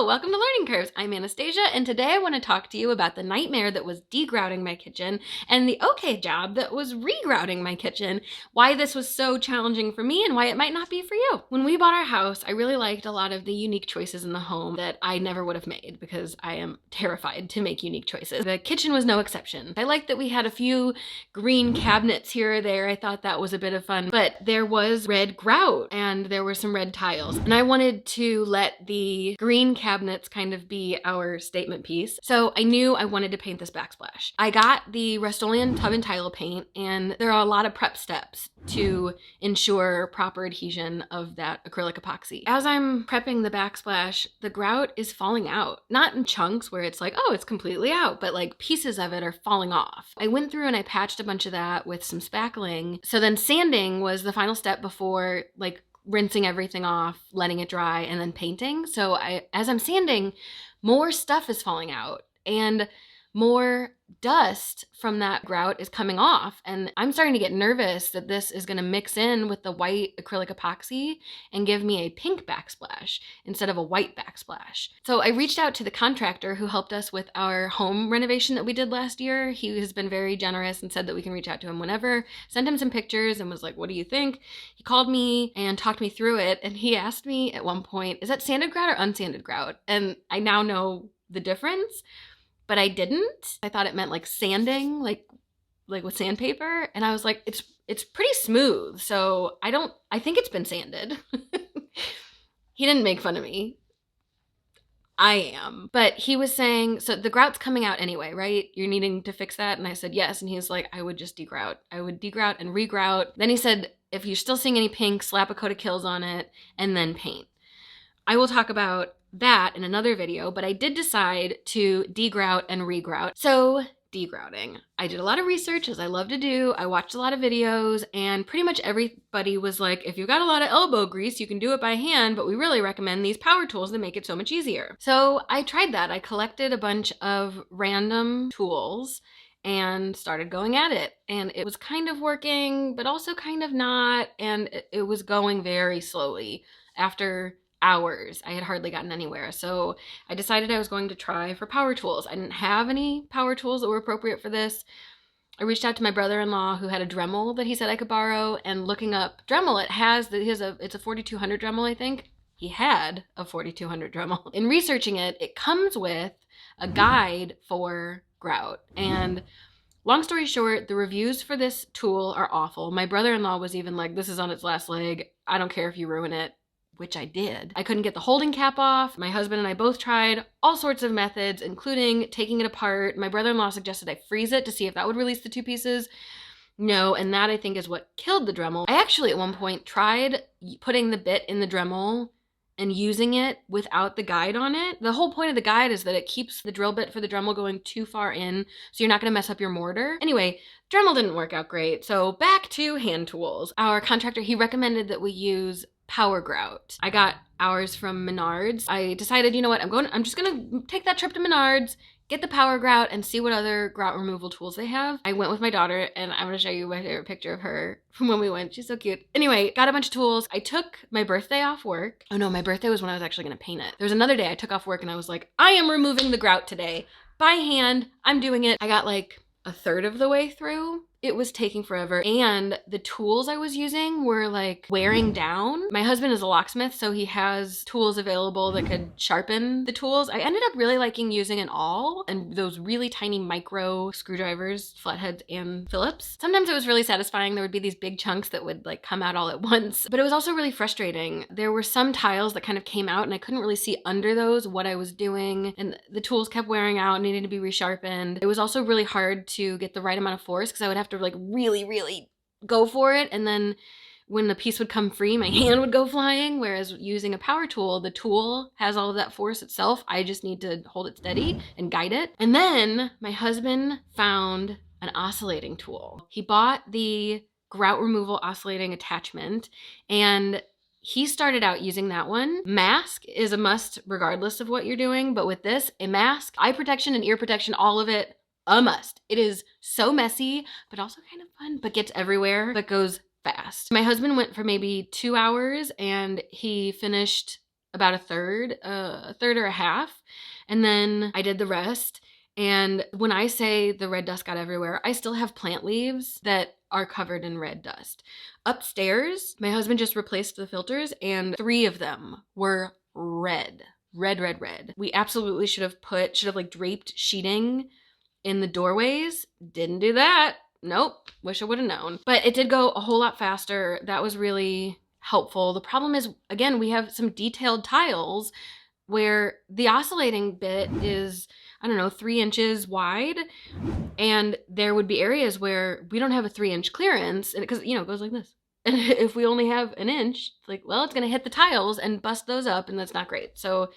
Hello, welcome to Learning Curves. I'm Anastasia, and today I want to talk to you about the nightmare that was degrouting my kitchen and the okay job that was regrouting my kitchen, why this was so challenging for me and why it might not be for you. When we bought our house, I really liked a lot of the unique choices in the home that I never would have made because I am terrified to make unique choices. The kitchen was no exception. I liked that we had a few green cabinets here or there. I thought that was a bit of fun, but there was red grout and there were some red tiles, and I wanted to let the green cabinets kind of be our statement piece. So I knew I wanted to paint this backsplash. I got the Rust-Oleum tub and tile paint, and there are a lot of prep steps to ensure proper adhesion of that acrylic epoxy. As I'm prepping the backsplash, the grout is falling out. Not in chunks where it's like, oh, it's completely out, but like pieces of it are falling off. I went through and I patched a bunch of that with some spackling. So then sanding was the final step before like rinsing everything off, letting it dry, and then painting. So as I'm sanding, more stuff is falling out and more dust from that grout is coming off. And I'm starting to get nervous that this is gonna mix in with the white acrylic epoxy and give me a pink backsplash instead of a white backsplash. So I reached out to the contractor who helped us with our home renovation that we did last year. He has been very generous and said that we can reach out to him whenever. Sent him some pictures and was like, what do you think? He called me and talked me through it. And he asked me at one point, is that sanded grout or unsanded grout? And I now know the difference. But I didn't. I thought it meant like sanding, like with sandpaper. And I was like, it's pretty smooth. So I think it's been sanded. He didn't make fun of me. I am. But he was saying, so the grout's coming out anyway, right? You're needing to fix that? And I said, yes. And he's like, I would just degrout. I would degrout and regrout. Then he said, if you're still seeing any pink, slap a coat of Kills on it and then paint. I will talk about that in another video, but I did decide to degrout and regrout. So degrouting. I did a lot of research, as I love to do. I watched a lot of videos, and pretty much everybody was like, if you've got a lot of elbow grease, you can do it by hand, but we really recommend these power tools that make it so much easier. So I tried that. I collected a bunch of random tools and started going at it. And it was kind of working, but also kind of not. And it was going very slowly. After hours, I had hardly gotten anywhere. So I decided I was going to try for power tools. I didn't have any power tools that were appropriate for this. I reached out to my brother-in-law who had a Dremel that he said I could borrow, and looking up Dremel, it's a 4200 Dremel, I think. He had a 4200 Dremel. In researching it, it comes with a guide for grout. And long story short, the reviews for this tool are awful. My brother-in-law was even like, this is on its last leg. I don't care if you ruin it. Which I did. I couldn't get the holding cap off. My husband and I both tried all sorts of methods, including taking it apart. My brother-in-law suggested I freeze it to see if that would release the two pieces. No, and that I think is what killed the Dremel. I actually at one point tried putting the bit in the Dremel and using it without the guide on it. The whole point of the guide is that it keeps the drill bit for the Dremel going too far in, so you're not gonna mess up your mortar. Anyway, Dremel didn't work out great, so back to hand tools. Our contractor, he recommended that we use power grout. I got ours from Menards. I decided, you know what, I'm just gonna take that trip to Menards, get the power grout, and see what other grout removal tools they have. I went with my daughter, and I'm gonna show you my favorite picture of her from when we went. She's so cute. Anyway, got a bunch of tools. I took my birthday off work. Oh no, my birthday was when I was actually gonna paint it. There was another day I took off work and I was like, I am removing the grout today. By hand, I'm doing it. I got like a third of the way through. It was taking forever, and the tools I was using were like wearing down. My husband is a locksmith, so he has tools available that could sharpen the tools. I ended up really liking using an awl and those really tiny micro screwdrivers, flatheads and Phillips. Sometimes it was really satisfying. There would be these big chunks that would like come out all at once, but it was also really frustrating. There were some tiles that kind of came out and I couldn't really see under those what I was doing, and the tools kept wearing out, needing to be resharpened. It was also really hard to get the right amount of force because I would have to like really go for it, and then when the piece would come free, my hand would go flying. Whereas using a power tool, the tool has all of that force itself. I just need to hold it steady and guide it. And then my husband found an oscillating tool. He bought the grout removal oscillating attachment, and he started out using that one. Mask is a must regardless of what you're doing, but with this, a mask, eye protection and ear protection, all of it, a must. It is so messy, but also kind of fun, but gets everywhere, but goes fast. My husband went for maybe 2 hours and he finished about a third or a half. And then I did the rest. And when I say the red dust got everywhere, I still have plant leaves that are covered in red dust. Upstairs, my husband just replaced the filters and 3 of them were red. Red, red, red. We absolutely should have like draped sheeting in the doorways. Didn't do that. Nope. Wish I would have known. But it did go a whole lot faster. That was really helpful. The problem is, again, we have some detailed tiles where the oscillating bit is, I don't know, 3 inches wide. And there would be areas where we don't have a 3-inch clearance, and because, you know, it goes like this. And if we only have an inch, like, well, it's going to hit the tiles and bust those up, and that's not great. So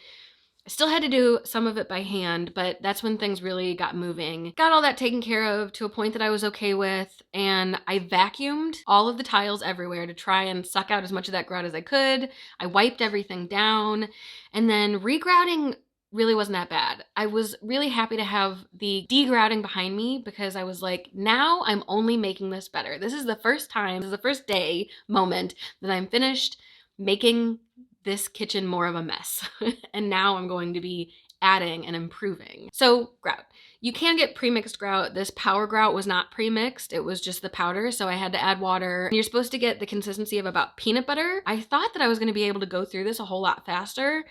I still had to do some of it by hand, but that's when things really got moving. Got all that taken care of to a point that I was okay with, and I vacuumed all of the tiles everywhere to try and suck out as much of that grout as I could. I wiped everything down, and then regrouting really wasn't that bad. I was really happy to have the degrouting behind me because I was like, now I'm only making this better. This is the first time, this is the first day moment that I'm finished making this kitchen more of a mess. And now I'm going to be adding and improving. So grout. You can get pre-mixed grout. This power grout was not pre-mixed. It was just the powder. So I had to add water. You're supposed to get the consistency of about peanut butter. I thought that I was going to be able to go through this a whole lot faster,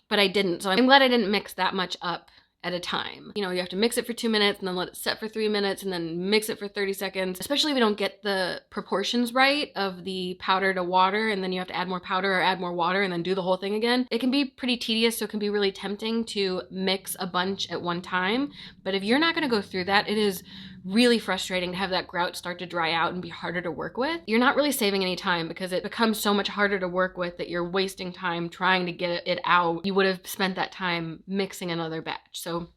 but I didn't. So I'm glad I didn't mix that much up at a time. You know, you have to mix it for 2 minutes and then let it set for 3 minutes and then mix it for 30 seconds, especially if you don't get the proportions right of the powder to water, and then you have to add more powder or add more water and then do the whole thing again. It can be pretty tedious, so it can be really tempting to mix a bunch at one time. But if you're not gonna go through that, it is really frustrating to have that grout start to dry out and be harder to work with. You're not really saving any time because it becomes so much harder to work with that you're wasting time trying to get it out. You would have spent that time mixing another batch. So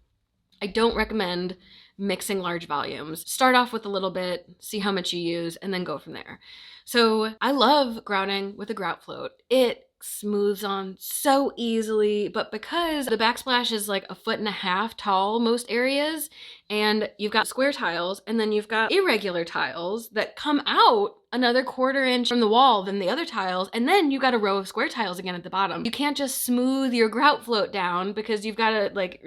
I don't recommend mixing large volumes. Start off with a little bit, see how much you use, and then go from there. So I love grouting with a grout float. It smooths on so easily, but because the backsplash is like 1.5 feet tall most areas, and you've got square tiles and then you've got irregular tiles that come out another 1/4 inch from the wall than the other tiles, and then you've got a row of square tiles again at the bottom. You can't just smooth your grout float down because you've got to like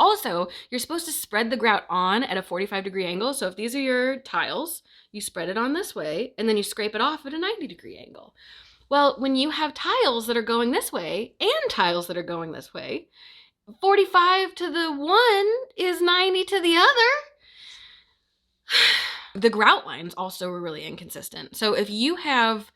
also, you're supposed to spread the grout on at a 45-degree angle. So if these are your tiles, you spread it on this way and then you scrape it off at a 90-degree angle. Well, when you have tiles that are going this way and tiles that are going this way, 45 to the one is 90 to the other. The grout lines also were really inconsistent. So if you have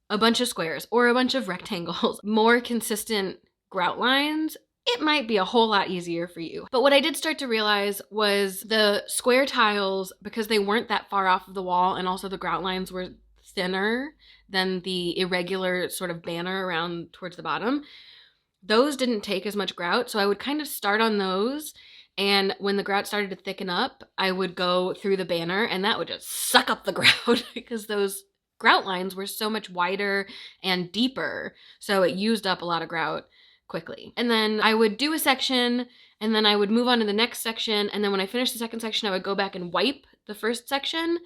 a bunch of squares or a bunch of rectangles, more consistent grout lines, it might be a whole lot easier for you. But what I did start to realize was the square tiles, because they weren't that far off of the wall, and also the grout lines were thinner than the irregular sort of banner around towards the bottom, those didn't take as much grout. So I would kind of start on those, and when the grout started to thicken up, I would go through the banner and that would just suck up the grout because those grout lines were so much wider and deeper. So it used up a lot of grout quickly. And then I would do a section and then I would move on to the next section. And then when I finished the second section, I would go back and wipe the first section.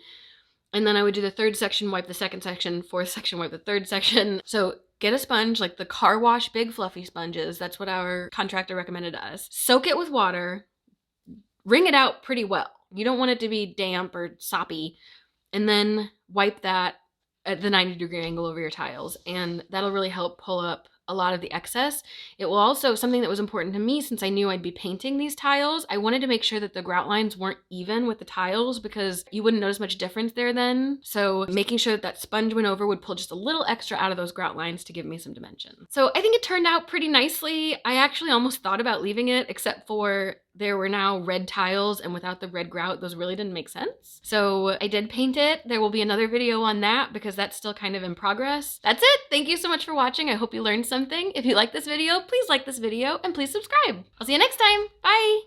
And then I would do the third section, wipe the second section, fourth section, wipe the third section. So get a sponge, like the car wash big fluffy sponges. That's what our contractor recommended to us. Soak it with water, wring it out pretty well. You don't want it to be damp or soppy. And then wipe that at the 90-degree angle over your tiles. And that'll really help pull up a lot of the excess. It will also, something that was important to me, since I knew I'd be painting these tiles, I wanted to make sure that the grout lines weren't even with the tiles because you wouldn't notice much difference there then. So making sure that that sponge went over would pull just a little extra out of those grout lines to give me some dimension. So I think it turned out pretty nicely. I actually almost thought about leaving it, except for there were now red tiles, and without the red grout, those really didn't make sense. So I did paint it. There will be another video on that because that's still kind of in progress. That's it. Thank you so much for watching. I hope you learned something. If you like this video, please like this video and please subscribe. I'll see you next time. Bye.